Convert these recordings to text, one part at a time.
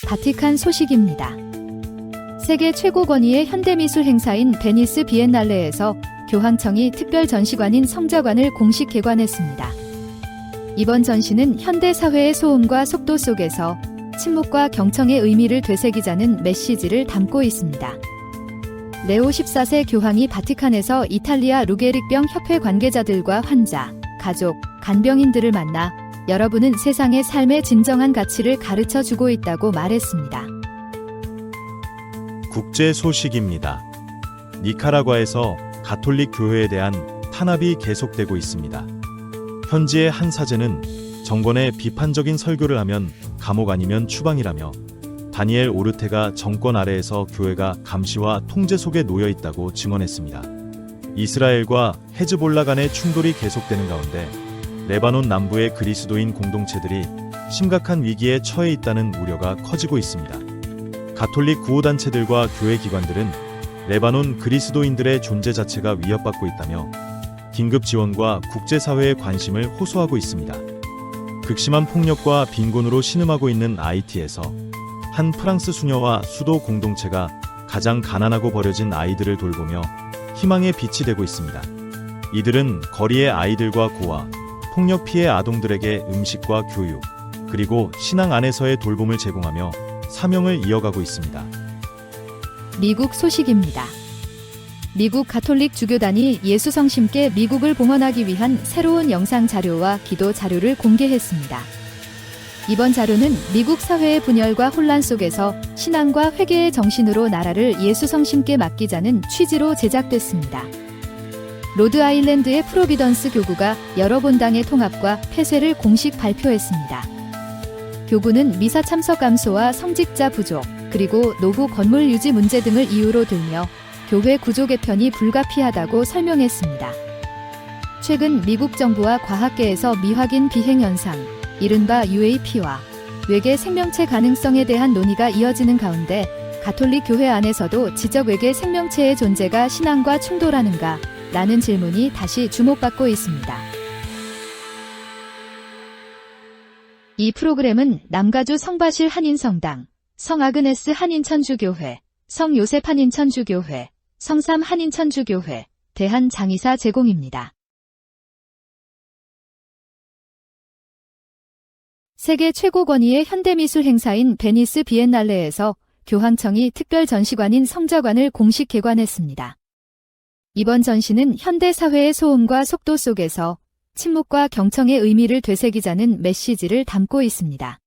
바티칸 소식입니다. 세계 최고 권위의 현대미술 행사인 베니스 비엔날레에서 교황청이 특별 전시관인 성자관을 공식 개관했습니다. 이번 전시는 현대 사회의 소음과 속도 속에서 침묵과 경청의 의미를 되새기자는 메시지를 담고 있습니다. 레오 14세 교황이 바티칸에서 이탈리아 루게릭병 협회 관계자들과 환자, 가족, 간병인들을 만나 여러분은 세상의 삶의 진정한 가치를 가르쳐 주고 있다고 말했습니다. 국제 소식입니다. 니카라과에서 가톨릭 교회에 대한 탄압이 계속되고 있습니다. 현지의 한 사제는 정권에 비판적인 설교를 하면 감옥 아니면 추방이라며 다니엘 오르테가 정권 아래에서 교회가 감시와 통제 속에 놓여 있다고 증언했습니다. 이스라엘과 헤즈볼라 간의 충돌이 계속되는 가운데 레바논 남부의 그리스도인 공동체들이 심각한 위기에 처해 있다는 우려가 커지고 있습니다. 가톨릭 구호단체들과 교회 기관들은 레바논 그리스도인들의 존재 자체가 위협받고 있다며 긴급 지원과 국제사회의 관심을 호소하고 있습니다. 극심한 폭력과 빈곤으로 신음하고 있는 아이티에서 한 프랑스 수녀와 수도 공동체가 가장 가난하고 버려진 아이들을 돌보며 희망의 빛이 되고 있습니다. 이들은 거리의 아이들과 고아, 폭력 피해 아동들에게 음식과 교육, 그리고 신앙 안에서의 돌봄을 제공하며 사명을 이어가고 있습니다. 미국 소식입니다. 미국 가톨릭 주교단이 예수 성심께 미국을 봉헌하기 위한 새로운 영상 자료와 기도 자료를 공개했습니다. 이번 자료는 미국 사회의 분열과 혼란 속에서 신앙과 회개의 정신으로 나라를 예수 성심께 맡기자는 취지로 제작됐습니다. 로드아일랜드의 프로비던스 교구가 여러 본당의 통합과 폐쇄를 공식 발표했습니다. 교구는 미사 참석 감소와 성직자 부족, 그리고 노후 건물 유지 문제 등을 이유로 들며 교회 구조 개편이 불가피하다고 설명했습니다. 최근 미국 정부와 과학계에서 미확인 비행 현상, 이른바 UAP와 외계 생명체 가능성에 대한 논의가 이어지는 가운데 가톨릭 교회 안에서도 지적 외계 생명체의 존재가 신앙과 충돌하는가? 라는 질문이 다시 주목받고 있습니다. 이 프로그램은 남가주 성바실 한인성당, 성아그네스 한인천주교회, 성요셉 한인천주교회, 성삼 한인천주교회, 대한장의사 제공입니다. 세계 최고 권위의 현대미술 행사인 베니스 비엔날레에서 교황청이 특별 전시관인 성자관을 공식 개관했습니다. 이번 전시는 현대 사회의 소음과 속도 속에서 침묵과 경청의 의미를 되새기자는 메시지를 담고 있습니다.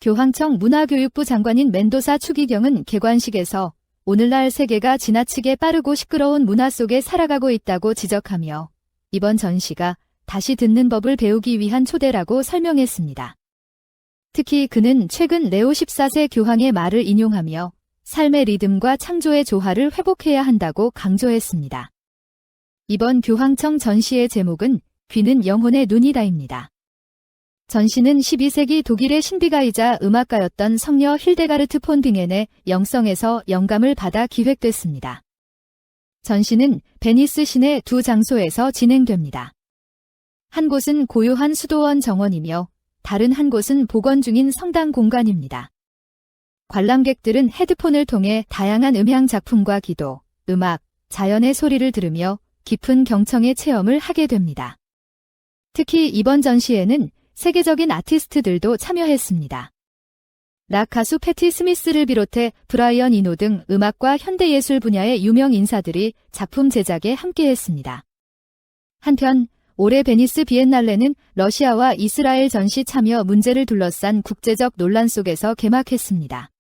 교황청 문화교육부 장관인 멘도사 추기경은 개관식에서 오늘날 세계가 지나치게 빠르고 시끄러운 문화 속에 살아가고 있다고 지적하며 이번 전시가 다시 듣는 법을 배우기 위한 초대라고 설명했습니다. 특히 그는 최근 레오 14세 교황의 말을 인용하며 삶의 리듬과 창조의 조화를 회복해야 한다고 강조했습니다. 이번 교황청 전시의 제목은 귀는 영혼의 눈이다입니다. 전시는 12세기 독일의 신비가이자 음악가였던 성녀 힐데가르트 폰 빙엔의 영성에서 영감을 받아 기획됐습니다. 전시는 베니스 시내 두 장소에서 진행됩니다. 한 곳은 고요한 수도원 정원이며 다른 한 곳은 복원 중인 성당 공간입니다. 관람객들은 헤드폰을 통해 다양한 음향 작품과 기도, 음악, 자연의 소리를 들으며 깊은 경청의 체험을 하게 됩니다. 특히 이번 전시에는 세계적인 아티스트들도 참여했습니다. 락 가수 패티 스미스를 비롯해 브라이언 이노 등 음악과 현대예술 분야의 유명 인사들이 작품 제작에 함께했습니다. 한편 올해 베니스 비엔날레는 러시아와 이스라엘 전시 참여 문제를 둘러싼 국제적 논란 속에서 개막했습니다.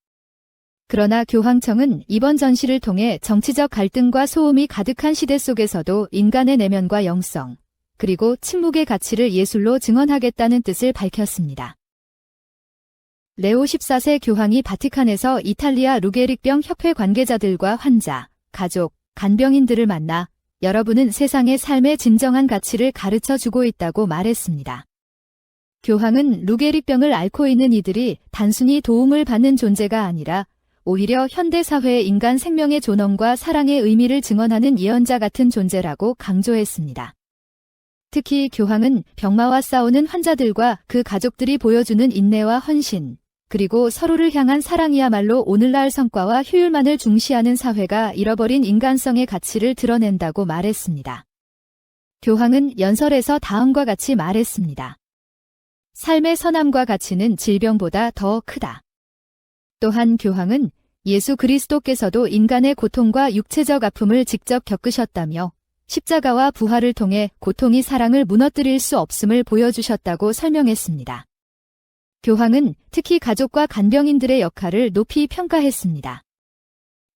그러나 교황청은 이번 전시를 통해 정치적 갈등과 소음이 가득한 시대 속에서도 인간의 내면과 영성, 그리고 침묵의 가치를 예술로 증언하겠다는 뜻을 밝혔습니다. 레오 14세 교황이 바티칸에서 이탈리아 루게릭병 협회 관계자들과 환자, 가족, 간병인들을 만나 여러분은 세상의 삶의 진정한 가치를 가르쳐 주고 있다고 말했습니다. 교황은 루게릭병을 앓고 있는 이들이 단순히 도움을 받는 존재가 아니라 오히려 현대사회의 인간 생명의 존엄과 사랑의 의미를 증언하는 예언자 같은 존재라고 강조했습니다. 특히 교황은 병마와 싸우는 환자들과 그 가족들이 보여주는 인내와 헌신, 그리고 서로를 향한 사랑이야말로 오늘날 성과와 효율만을 중시하는 사회가 잃어버린 인간성의 가치를 드러낸다고 말했습니다. 교황은 연설에서 다음과 같이 말했습니다. 삶의 선함과 가치는 질병보다 더 크다. 또한 교황은 예수 그리스도께서도 인간의 고통과 육체적 아픔을 직접 겪으셨다며 십자가와 부활을 통해 고통이 사랑을 무너뜨릴 수 없음을 보여주셨다고 설명했습니다. 교황은 특히 가족과 간병인들의 역할을 높이 평가했습니다.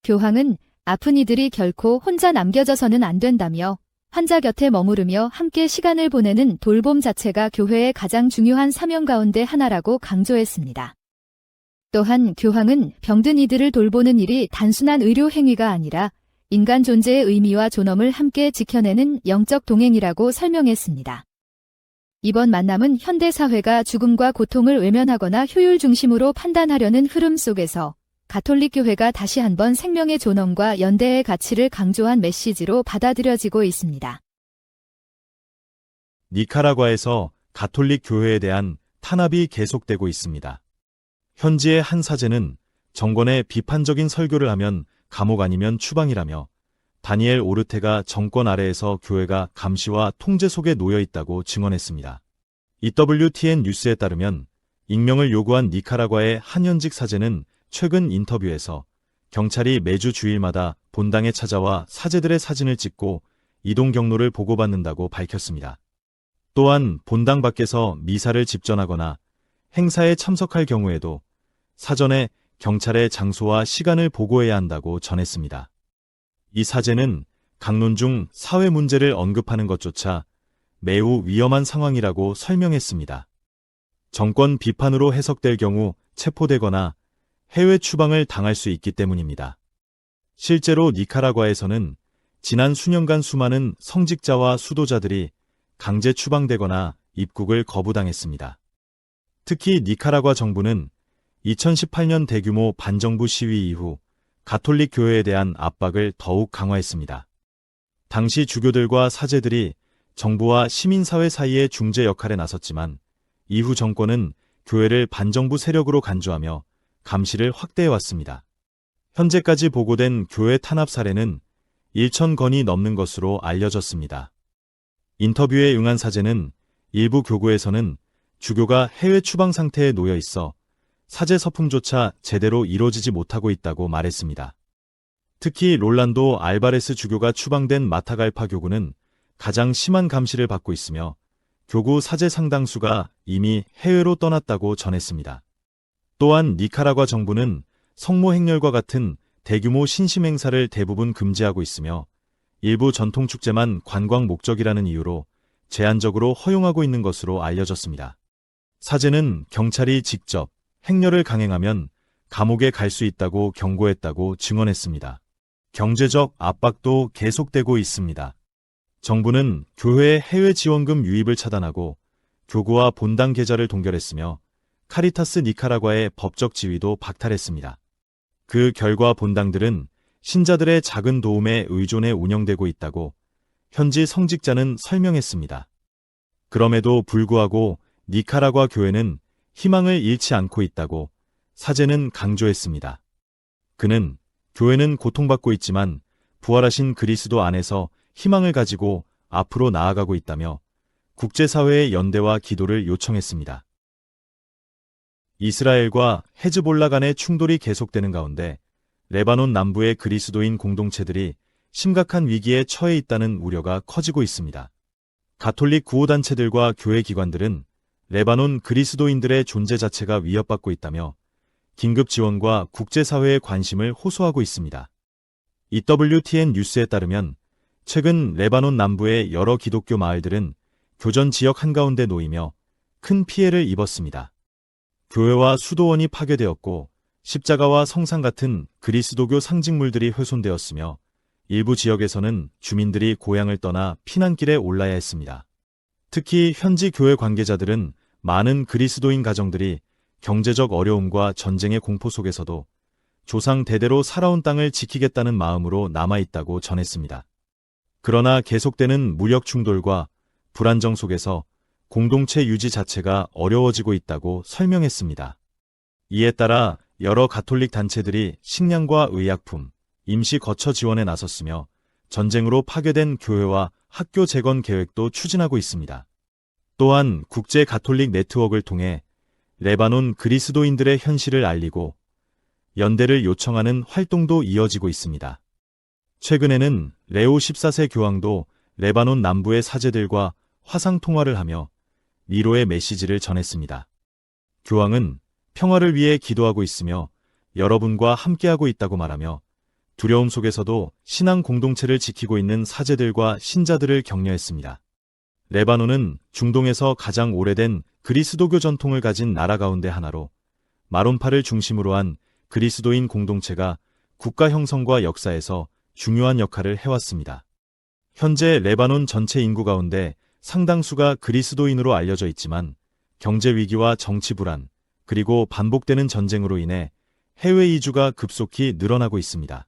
교황은 아픈 이들이 결코 혼자 남겨져서는 안 된다며 환자 곁에 머무르며 함께 시간을 보내는 돌봄 자체가 교회의 가장 중요한 사명 가운데 하나라고 강조했습니다. 또한 교황은 병든 이들을 돌보는 일이 단순한 의료 행위가 아니라 인간 존재의 의미와 존엄을 함께 지켜내는 영적 동행이라고 설명했습니다. 이번 만남은 현대 사회가 죽음과 고통을 외면하거나 효율 중심으로 판단하려는 흐름 속에서 가톨릭 교회가 다시 한번 생명의 존엄과 연대의 가치를 강조한 메시지로 받아들여지고 있습니다. 니카라과에서 가톨릭 교회에 대한 탄압이 계속되고 있습니다. 현지의 한 사제는 정권에 비판적인 설교를 하면 감옥 아니면 추방이라며 다니엘 오르테가 정권 아래에서 교회가 감시와 통제 속에 놓여 있다고 증언했습니다. EWTN 뉴스에 따르면 익명을 요구한 니카라과의 한 현직 사제는 최근 인터뷰에서 경찰이 매주 주일마다 본당에 찾아와 사제들의 사진을 찍고 이동 경로를 보고받는다고 밝혔습니다. 또한 본당 밖에서 미사를 집전하거나 행사에 참석할 경우에도 사전에 경찰에 장소와 시간을 보고해야 한다고 전했습니다. 이 사제는 강론 중 사회 문제를 언급하는 것조차 매우 위험한 상황이라고 설명했습니다. 정권 비판으로 해석될 경우 체포되거나 해외 추방을 당할 수 있기 때문입니다. 실제로 니카라과에서는 지난 수년간 수많은 성직자와 수도자들이 강제 추방되거나 입국을 거부당했습니다. 특히 니카라과 정부는 2018년 대규모 반정부 시위 이후 가톨릭 교회에 대한 압박을 더욱 강화했습니다. 당시 주교들과 사제들이 정부와 시민사회 사이의 중재 역할에 나섰지만 이후 정권은 교회를 반정부 세력으로 간주하며 감시를 확대해왔습니다. 현재까지 보고된 교회 탄압 사례는 1,000건이 넘는 것으로 알려졌습니다. 인터뷰에 응한 사제는 일부 교구에서는 주교가 해외 추방 상태에 놓여 있어 사제 서품조차 제대로 이루어지지 못하고 있다고 말했습니다. 특히 롤란도 알바레스 주교가 추방된 마타갈파 교구는 가장 심한 감시를 받고 있으며 교구 사제 상당수가 이미 해외로 떠났다고 전했습니다. 또한 니카라과 정부는 성모 행렬과 같은 대규모 신심 행사를 대부분 금지하고 있으며 일부 전통 축제만 관광 목적이라는 이유로 제한적으로 허용하고 있는 것으로 알려졌습니다. 사제는 경찰이 직접 행렬을 강행하면 감옥에 갈 수 있다고 경고했다고 증언했습니다. 경제적 압박도 계속되고 있습니다. 정부는 교회의 해외 지원금 유입을 차단하고 교구와 본당 계좌를 동결했으며 카리타스 니카라과의 법적 지위도 박탈했습니다. 그 결과 본당들은 신자들의 작은 도움에 의존해 운영되고 있다고 현지 성직자는 설명했습니다. 그럼에도 불구하고 니카라과 교회는 희망을 잃지 않고 있다고 사제는 강조했습니다. 그는 교회는 고통받고 있지만 부활하신 그리스도 안에서 희망을 가지고 앞으로 나아가고 있다며 국제사회의 연대와 기도를 요청했습니다. 이스라엘과 헤즈볼라 간의 충돌이 계속되는 가운데 레바논 남부의 그리스도인 공동체들이 심각한 위기에 처해 있다는 우려가 커지고 있습니다. 가톨릭 구호단체들과 교회 기관들은 레바논 그리스도인들의 존재 자체가 위협받고 있다며 긴급 지원과 국제사회의 관심을 호소하고 있습니다. EWTN 뉴스에 따르면 최근 레바논 남부의 여러 기독교 마을들은 교전 지역 한가운데 놓이며 큰 피해를 입었습니다. 교회와 수도원이 파괴되었고 십자가와 성상 같은 그리스도교 상징물들이 훼손되었으며 일부 지역에서는 주민들이 고향을 떠나 피난길에 올라야 했습니다. 특히 현지 교회 관계자들은 많은 그리스도인 가정들이 경제적 어려움과 전쟁의 공포 속에서도 조상 대대로 살아온 땅을 지키겠다는 마음으로 남아있다고 전했습니다. 그러나 계속되는 무력 충돌과 불안정 속에서 공동체 유지 자체가 어려워지고 있다고 설명했습니다. 이에 따라 여러 가톨릭 단체들이 식량과 의약품, 임시 거처 지원에 나섰으며 전쟁으로 파괴된 교회와 학교 재건 계획도 추진하고 있습니다. 또한 국제 가톨릭 네트워크를 통해 레바논 그리스도인들의 현실을 알리고 연대를 요청하는 활동도 이어지고 있습니다. 최근에는 레오 14세 교황도 레바논 남부의 사제들과 화상 통화를 하며 위로의 메시지를 전했습니다. 교황은 평화를 위해 기도하고 있으며 여러분과 함께하고 있다고 말하며 두려움 속에서도 신앙 공동체를 지키고 있는 사제들과 신자들을 격려했습니다. 레바논은 중동에서 가장 오래된 그리스도교 전통을 가진 나라 가운데 하나로 마론파를 중심으로 한 그리스도인 공동체가 국가 형성과 역사에서 중요한 역할을 해왔습니다. 현재 레바논 전체 인구 가운데 상당수가 그리스도인으로 알려져 있지만 경제 위기와 정치 불안, 그리고 반복되는 전쟁으로 인해 해외 이주가 급속히 늘어나고 있습니다.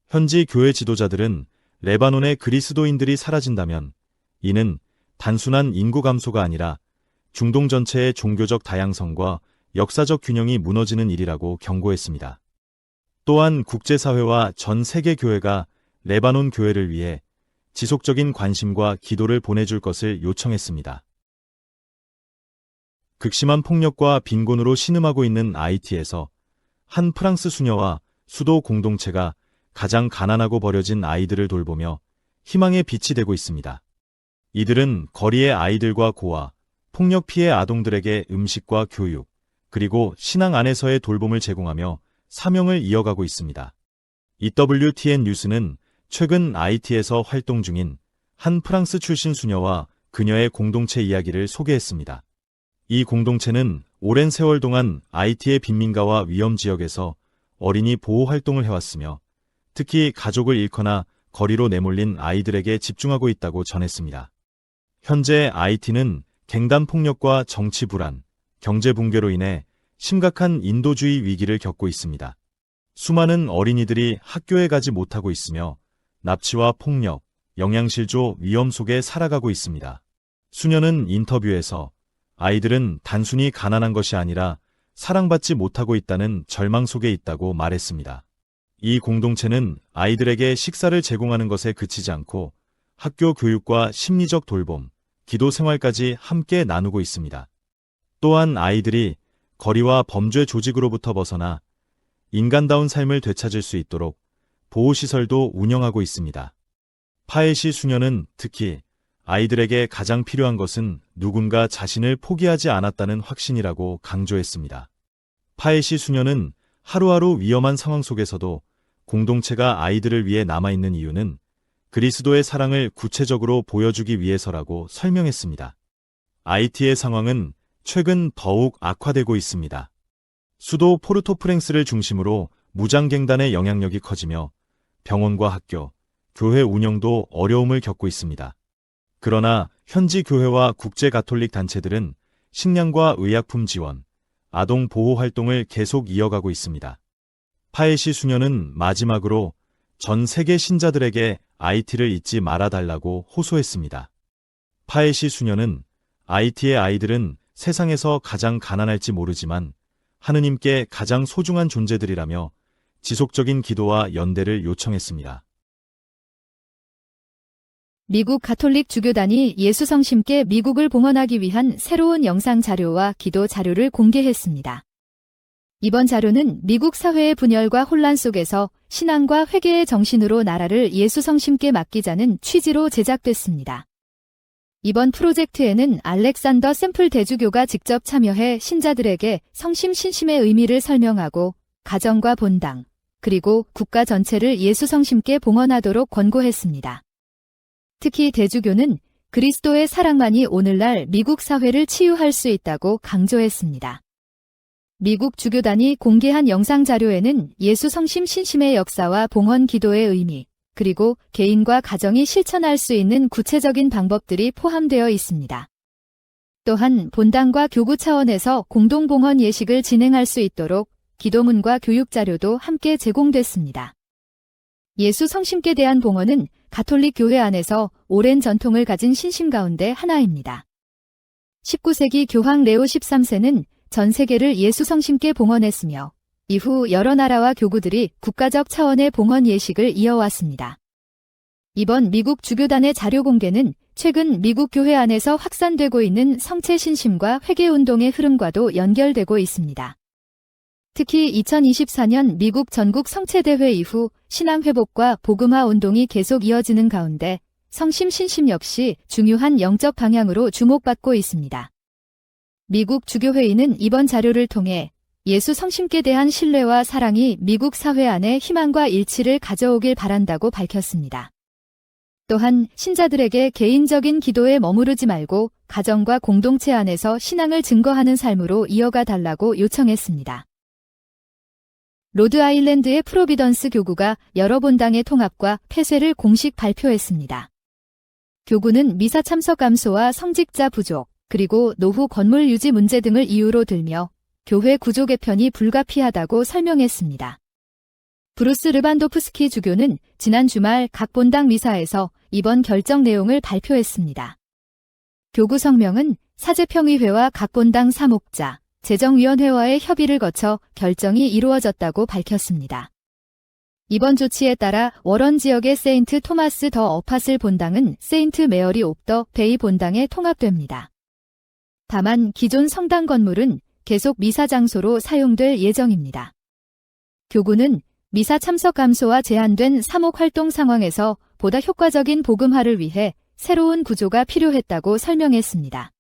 현지 교회 지도자들은 레바논의 그리스도인들이 사라진다면 이는 단순한 인구 감소가 아니라 중동 전체의 종교적 다양성과 역사적 균형이 무너지는 일이라고 경고했습니다. 또한 국제사회와 전 세계 교회가 레바논 교회를 위해 지속적인 관심과 기도를 보내줄 것을 요청했습니다. 극심한 폭력과 빈곤으로 신음하고 있는 아이티에서 한 프랑스 수녀와 수도 공동체가 가장 가난하고 버려진 아이들을 돌보며 희망의 빛이 되고 있습니다. 이들은 거리의 아이들과 고아, 폭력 피해 아동들에게 음식과 교육, 그리고 신앙 안에서의 돌봄을 제공하며 사명을 이어가고 있습니다. EWTN 뉴스는 최근 아이티에서 활동 중인 한 프랑스 출신 수녀와 그녀의 공동체 이야기를 소개했습니다. 이 공동체는 오랜 세월 동안 아이티의 빈민가와 위험 지역에서 어린이 보호 활동을 해왔으며 특히 가족을 잃거나 거리로 내몰린 아이들에게 집중하고 있다고 전했습니다. 현재 아이티는 갱단 폭력과 정치 불안, 경제 붕괴로 인해 심각한 인도주의 위기를 겪고 있습니다. 수많은 어린이들이 학교에 가지 못하고 있으며 납치와 폭력, 영양실조 위험 속에 살아가고 있습니다. 수녀는 인터뷰에서 아이들은 단순히 가난한 것이 아니라 사랑받지 못하고 있다는 절망 속에 있다고 말했습니다. 이 공동체는 아이들에게 식사를 제공하는 것에 그치지 않고 학교 교육과 심리적 돌봄, 기도 생활까지 함께 나누고 있습니다. 또한 아이들이 거리와 범죄 조직으로부터 벗어나 인간다운 삶을 되찾을 수 있도록 보호시설도 운영하고 있습니다. 파에시 수녀는 특히 아이들에게 가장 필요한 것은 누군가 자신을 포기하지 않았다는 확신이라고 강조했습니다. 파에시 수녀는 하루하루 위험한 상황 속에서도 공동체가 아이들을 위해 남아있는 이유는 그리스도의 사랑을 구체적으로 보여주기 위해서라고 설명했습니다. 아이티의 상황은 최근 더욱 악화되고 있습니다. 수도 포르토프랭스를 중심으로 무장갱단의 영향력이 커지며 병원과 학교, 교회 운영도 어려움을 겪고 있습니다. 그러나 현지 교회와 국제 가톨릭 단체들은 식량과 의약품 지원, 아동 보호 활동을 계속 이어가고 있습니다. 파에시 수녀는 마지막으로 전 세계 신자들에게 아이티를 잊지 말아달라고 호소했습니다. 파에시 수녀는 아이티의 아이들은 세상에서 가장 가난할지 모르지만 하느님께 가장 소중한 존재들이라며 지속적인 기도와 연대를 요청했습니다. 미국 가톨릭 주교단이 예수 성심께 미국을 봉헌하기 위한 새로운 영상 자료와 기도 자료를 공개했습니다. 이번 자료는 미국 사회의 분열과 혼란 속에서 신앙과 회개의 정신으로 나라를 예수 성심께 맡기자는 취지로 제작됐습니다. 이번 프로젝트에는 알렉산더 샘플 대주교가 직접 참여해 신자들에게 성심 신심의 의미를 설명하고 가정과 본당, 그리고 국가 전체를 예수 성심께 봉헌하도록 권고했습니다. 특히 대주교는 그리스도의 사랑만이 오늘날 미국 사회를 치유할 수 있다고 강조했습니다. 미국 주교단이 공개한 영상 자료에는 예수 성심 신심의 역사와 봉헌 기도의 의미, 그리고 개인과 가정이 실천할 수 있는 구체적인 방법들이 포함되어 있습니다. 또한 본당과 교구 차원에서 공동봉헌 예식을 진행할 수 있도록 기도문과 교육 자료도 함께 제공됐습니다. 예수 성심께 대한 봉헌은 가톨릭 교회 안에서 오랜 전통을 가진 신심 가운데 하나입니다. 19세기 교황 레오 13세는 전 세계를 예수 성심께 봉헌했으며 이후 여러 나라와 교구들이 국가적 차원의 봉헌 예식을 이어왔습니다. 이번 미국 주교단의 자료 공개는 최근 미국 교회 안에서 확산되고 있는 성체 신심과 회개운동의 흐름과도 연결되고 있습니다. 특히 2024년 미국 전국 성체대회 이후 신앙회복과 복음화 운동이 계속 이어지는 가운데 성심 신심 역시 중요한 영적 방향으로 주목받고 있습니다. 미국 주교회의는 이번 자료를 통해 예수 성심께 대한 신뢰와 사랑이 미국 사회 안에 희망과 일치를 가져오길 바란다고 밝혔습니다. 또한 신자들에게 개인적인 기도에 머무르지 말고 가정과 공동체 안에서 신앙을 증거하는 삶으로 이어가 달라고 요청했습니다. 로드아일랜드의 프로비던스 교구가 여러 본당의 통합과 폐쇄를 공식 발표했습니다. 교구는 미사 참석 감소와 성직자 부족, 그리고 노후 건물 유지 문제 등을 이유로 들며 교회 구조 개편이 불가피하다고 설명했습니다. 브루스 르반도프스키 주교는 지난 주말 각 본당 미사에서 이번 결정 내용을 발표했습니다. 교구 성명은 사제평의회와 각 본당 사목자, 재정위원회와의 협의를 거쳐 결정이 이루어졌다고 밝혔습니다. 이번 조치에 따라 워런 지역의 세인트 토마스 더 어파슬 본당은 세인트 메어리 옵 더 베이 본당에 통합됩니다. 다만 기존 성당 건물은 계속 미사 장소로 사용될 예정입니다. 교구는 미사 참석 감소와 제한된 사목 활동 상황에서 보다 효과적인 복음화를 위해 새로운 구조가 필요했다고 설명했습니다.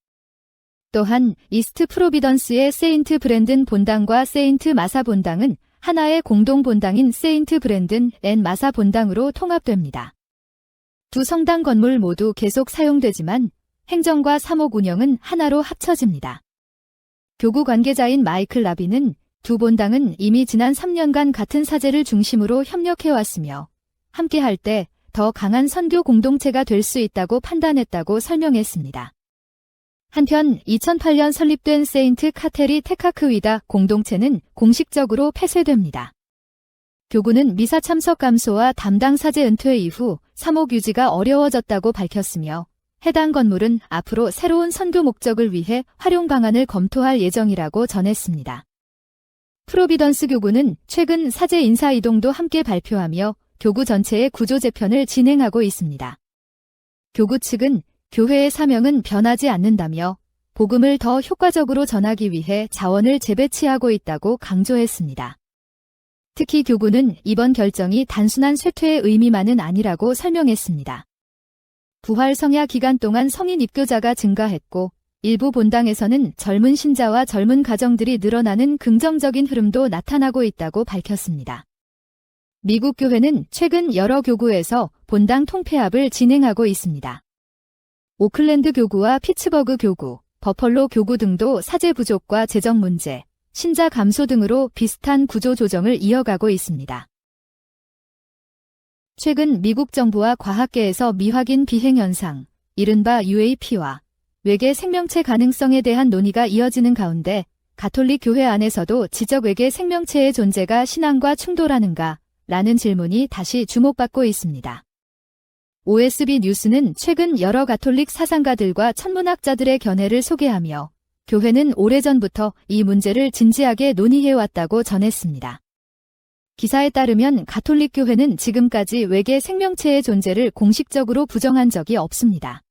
또한 이스트 프로비던스의 세인트 브랜든 본당과 세인트 마사 본당은 하나의 공동 본당인 세인트 브랜든 앤 마사 본당으로 통합됩니다. 두 성당 건물 모두 계속 사용되지만 행정과 사목 운영은 하나로 합쳐집니다. 교구 관계자인 마이클 라비는 두 본당은 이미 지난 3년간 같은 사제를 중심으로 협력해왔으며 함께할 때 더 강한 선교 공동체가 될 수 있다고 판단했다고 설명했습니다. 한편 2008년 설립된 세인트 카테리 테카크위다 공동체는 공식적으로 폐쇄됩니다. 교구는 미사 참석 감소와 담당 사제 은퇴 이후 사목 유지가 어려워졌다고 밝혔으며 해당 건물은 앞으로 새로운 선교 목적을 위해 활용 방안을 검토할 예정이라고 전했습니다. 프로비던스 교구는 최근 사제 인사 이동도 함께 발표하며 교구 전체의 구조 재편을 진행하고 있습니다. 교구 측은 교회의 사명은 변하지 않는다며 복음을 더 효과적으로 전하기 위해 자원을 재배치하고 있다고 강조했습니다. 특히 교구는 이번 결정이 단순한 쇠퇴의 의미만은 아니라고 설명했습니다. 부활 성야 기간 동안 성인 입교자가 증가했고 일부 본당에서는 젊은 신자와 젊은 가정들이 늘어나는 긍정적인 흐름도 나타나고 있다고 밝혔습니다. 미국 교회는 최근 여러 교구에서 본당 통폐합을 진행하고 있습니다. 오클랜드 교구와 피츠버그 교구, 버펄로 교구 등도 사제 부족과 재정 문제, 신자 감소 등으로 비슷한 구조 조정을 이어가고 있습니다. 최근 미국 정부와 과학계에서 미확인 비행 현상, 이른바 UAP와 외계 생명체 가능성에 대한 논의가 이어지는 가운데 가톨릭 교회 안에서도 지적 외계 생명체의 존재가 신앙과 충돌하는가? 라는 질문이 다시 주목받고 있습니다. OSB 뉴스는 최근 여러 가톨릭 사상가들과 천문학자들의 견해를 소개하며 교회는 오래전부터 이 문제를 진지하게 논의해왔다고 전했습니다. 기사에 따르면 가톨릭 교회는 지금까지 외계 생명체의 존재를 공식적으로 부정한 적이 없습니다.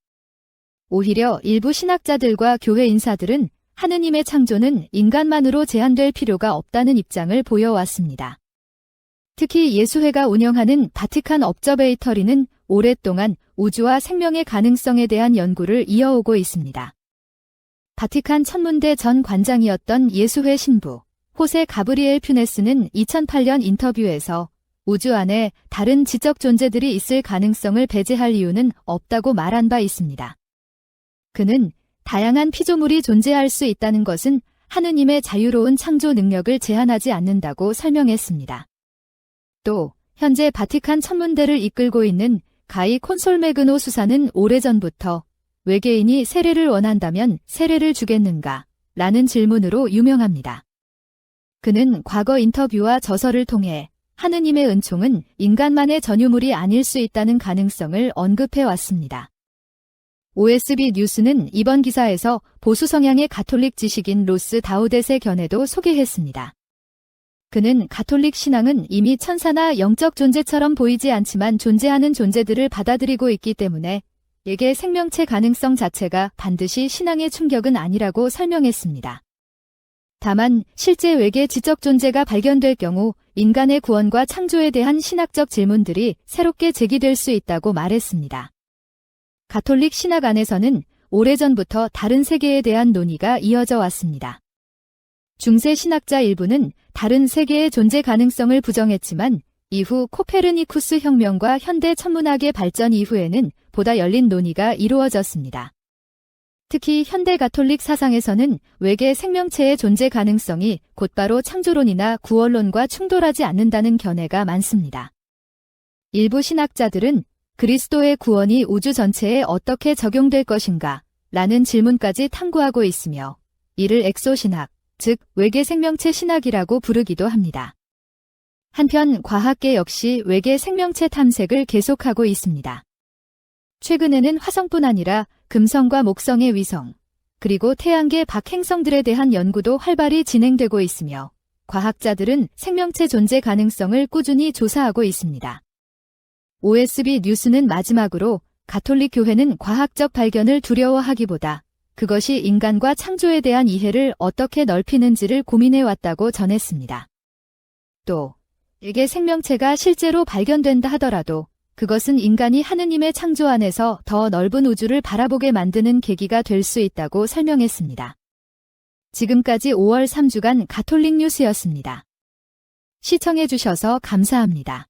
오히려 일부 신학자들과 교회 인사들은 하느님의 창조는 인간만으로 제한될 필요가 없다는 입장을 보여왔습니다. 특히 예수회가 운영하는 바티칸 업저베이터리는 오랫동안 우주와 생명의 가능성에 대한 연구를 이어오고 있습니다. 바티칸 천문대 전 관장이었던 예수회 신부 호세 가브리엘 퓨네스는 2008년 인터뷰에서 우주 안에 다른 지적 존재들이 있을 가능성을 배제할 이유는 없다고 말한 바 있습니다. 그는 다양한 피조물이 존재할 수 있다는 것은 하느님의 자유로운 창조 능력을 제한하지 않는다고 설명했습니다. 또 현재 바티칸 천문대를 이끌고 있는 가이 콘솔메그노 수사는 오래전부터 외계인이 세례를 원한다면 세례를 주겠는가? 라는 질문으로 유명합니다. 그는 과거 인터뷰와 저서를 통해 하느님의 은총은 인간만의 전유물이 아닐 수 있다는 가능성을 언급해 왔습니다. OSB 뉴스는 이번 기사에서 보수 성향의 가톨릭 지식인 로스 다우댓의 견해도 소개했습니다. 그는 가톨릭 신앙은 이미 천사나 영적 존재처럼 보이지 않지만 존재하는 존재들을 받아들이고 있기 때문에 외계 생명체 가능성 자체가 반드시 신앙의 충격은 아니라고 설명했습니다. 다만 실제 외계 지적 존재가 발견될 경우 인간의 구원과 창조에 대한 신학적 질문들이 새롭게 제기될 수 있다고 말했습니다. 가톨릭 신학 안에서는 오래전부터 다른 세계에 대한 논의가 이어져 왔습니다. 중세 신학자 일부는 다른 세계의 존재 가능성을 부정했지만 이후 코페르니쿠스 혁명과 현대 천문학의 발전 이후에는 보다 열린 논의가 이루어졌습니다. 특히 현대 가톨릭 사상에서는 외계 생명체의 존재 가능성이 곧바로 창조론이나 구원론과 충돌하지 않는다는 견해가 많습니다. 일부 신학자들은 그리스도의 구원이 우주 전체에 어떻게 적용될 것인가? 라는 질문까지 탐구하고 있으며 이를 엑소신학, 즉 외계 생명체 신학이라고 부르기도 합니다. 한편 과학계 역시 외계 생명체 탐색을 계속하고 있습니다. 최근에는 화성뿐 아니라 금성과 목성의 위성, 그리고 태양계 밖 행성들에 대한 연구도 활발히 진행되고 있으며 과학자들은 생명체 존재 가능성을 꾸준히 조사하고 있습니다. OSB 뉴스는 마지막으로 가톨릭 교회는 과학적 발견을 두려워하기보다 그것이 인간과 창조에 대한 이해를 어떻게 넓히는지를 고민해 왔다고 전했습니다. 또 외계 생명체가 실제로 발견된다 하더라도 그것은 인간이 하느님의 창조 안에서 더 넓은 우주를 바라보게 만드는 계기가 될 수 있다고 설명했습니다. 지금까지 5월 3주간 가톨릭 뉴스였습니다. 시청해 주셔서 감사합니다.